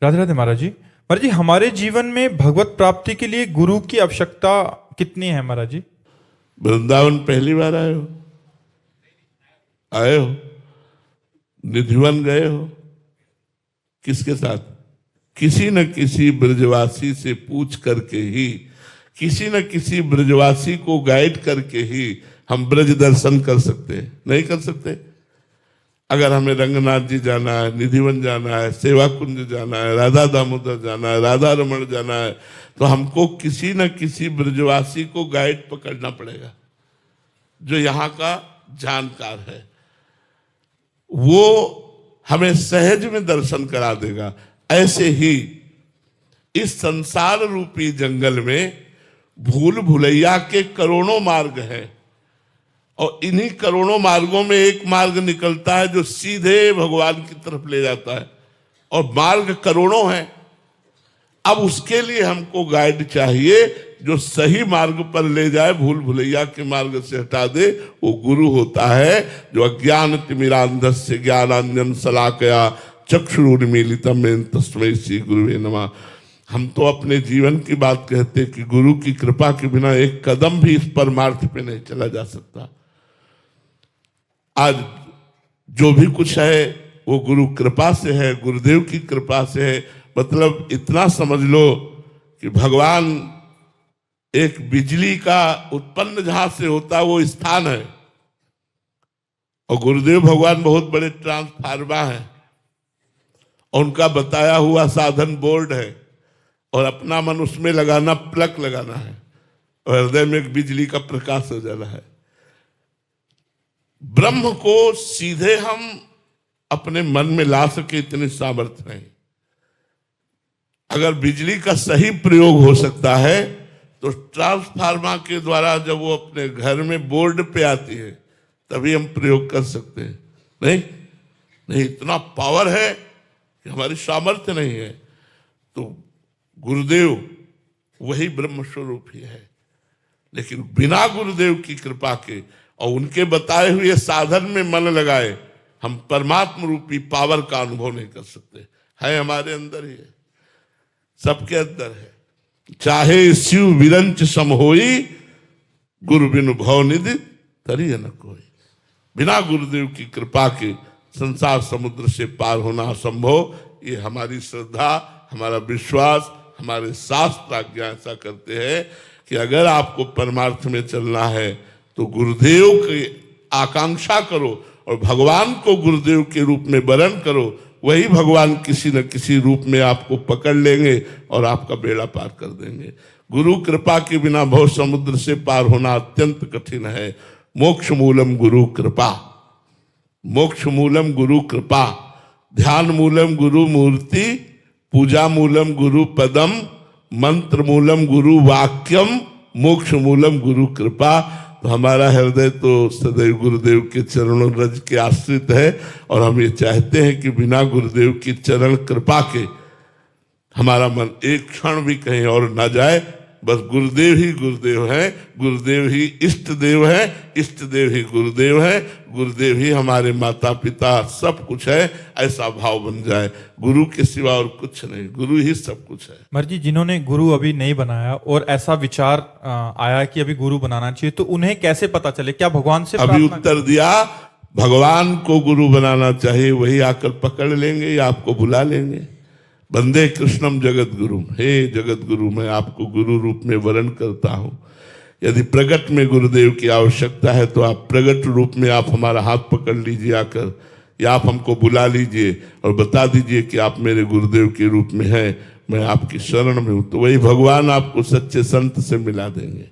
राधे राधे महाराज जी। महाराज जी, हमारे जीवन में भगवत प्राप्ति के लिए गुरु की आवश्यकता कितनी है महाराज जी? वृंदावन पहली बार आए हो? आए हो? निधिवन गए हो? किसके साथ? किसी न किसी ब्रजवासी से पूछ करके ही, किसी न किसी ब्रजवासी को गाइड करके ही हम ब्रज दर्शन कर सकते हैं। नहीं कर सकते? अगर हमें रंगनाथ जी जाना है, निधिवन जाना है, सेवा कुंज जाना है, राधा दामोदर जाना है, राधा रमण जाना है, तो हमको किसी न किसी ब्रजवासी को गाइड पकड़ना पड़ेगा जो यहाँ का जानकार है। वो हमें सहज में दर्शन करा देगा। ऐसे ही इस संसार रूपी जंगल में भूल भुलैया के करोड़ों मार्ग हैं और इन्हीं करोड़ों मार्गों में एक मार्ग निकलता है जो सीधे भगवान की तरफ ले जाता है, और मार्ग करोड़ों हैं। अब उसके लिए हमको गाइड चाहिए जो सही मार्ग पर ले जाए, भूल भुलैया के मार्ग से हटा दे। वो गुरु होता है जो अज्ञान तिमिरांधस्य ज्ञानांजन शलाकया चक्षुरुन्मीलितम येन तस्मै श्री गुरुवे नमः। हम तो अपने जीवन की बात कहते कि गुरु की कृपा के बिना एक कदम भी इस परमार्थ पे नहीं चला जा सकता। आज जो भी कुछ है वो गुरु कृपा से है, गुरुदेव की कृपा से है। मतलब इतना समझ लो कि भगवान एक बिजली का उत्पन्न जहां से होता है वो स्थान है, और गुरुदेव भगवान बहुत बड़े ट्रांसफार्मर हैं, और उनका बताया हुआ साधन बोर्ड है, और अपना मन उसमें लगाना, प्लग लगाना है, और हृदय में एक बिजली का प्रकाश हो जाना है। ब्रह्म को सीधे हम अपने मन में ला सके इतनी सामर्थ्य नहीं। अगर बिजली का सही प्रयोग हो सकता है तो ट्रांसफार्मर के द्वारा जब वो अपने घर में बोर्ड पे आती है तभी हम प्रयोग कर सकते हैं। नहीं, इतना पावर है कि हमारी सामर्थ्य नहीं है। तो गुरुदेव वही ब्रह्म स्वरूप ही है, लेकिन बिना गुरुदेव की कृपा के और उनके बताए हुए साधन में मन लगाए हम परमात्मा रूपी पावर का अनुभव नहीं कर सकते। है हमारे अंदर ही है, सबके अंदर है। चाहे शिव विरंच सम होई, गुरु बिनु भव निधि तरिय न कोई। बिना गुरुदेव की कृपा के संसार समुद्र से पार होना असंभव। ये हमारी श्रद्धा, हमारा विश्वास, हमारे शास्त्र आज्ञा ऐसा करते हैं कि अगर आपको परमार्थ में चलना है तो गुरुदेव की आकांक्षा करो और भगवान को गुरुदेव के रूप में वरण करो। वही भगवान किसी न किसी रूप में आपको पकड़ लेंगे और आपका बेड़ा पार कर देंगे। गुरु कृपा के बिना भव समुद्र से पार होना अत्यंत कठिन है। मोक्ष मूलम गुरु कृपा, मोक्ष मूलम गुरु कृपा, ध्यान मूलम गुरु मूर्ति, पूजा मूलम गुरु पदम, मंत्र मूलम गुरु वाक्यम, मोक्ष मूलम गुरु कृपा। तो हमारा हृदय तो सदैव गुरुदेव के चरणों रज के आश्रित है, और हम ये चाहते हैं कि बिना गुरुदेव की चरण कृपा के हमारा मन एक क्षण भी कहीं और ना जाए। बस गुरुदेव ही गुरुदेव है, गुरुदेव ही इष्ट देव है, इष्ट देव ही गुरुदेव है, गुरुदेव ही हमारे माता पिता सब कुछ है। ऐसा भाव बन जाए, गुरु के सिवा और कुछ नहीं, गुरु ही सब कुछ है। महाराज जी, जिन्होंने गुरु अभी नहीं बनाया और ऐसा विचार आया कि अभी गुरु बनाना चाहिए, तो उन्हें कैसे पता चले? क्या भगवान से अभी उत्तर दिया, भगवान को गुरु बनाना चाहिए, वही आकर पकड़ लेंगे या आपको बुला लेंगे। वंदे कृष्णम जगत गुरु, हे जगत गुरु, मैं आपको गुरु रूप में वरण करता हूँ। यदि प्रगट में गुरुदेव की आवश्यकता है तो आप प्रगट रूप में आप हमारा हाथ पकड़ लीजिए आकर, या आप हमको बुला लीजिए और बता दीजिए कि आप मेरे गुरुदेव के रूप में हैं, मैं आपकी शरण में हूँ। तो वही भगवान आपको सच्चे संत से मिला देंगे।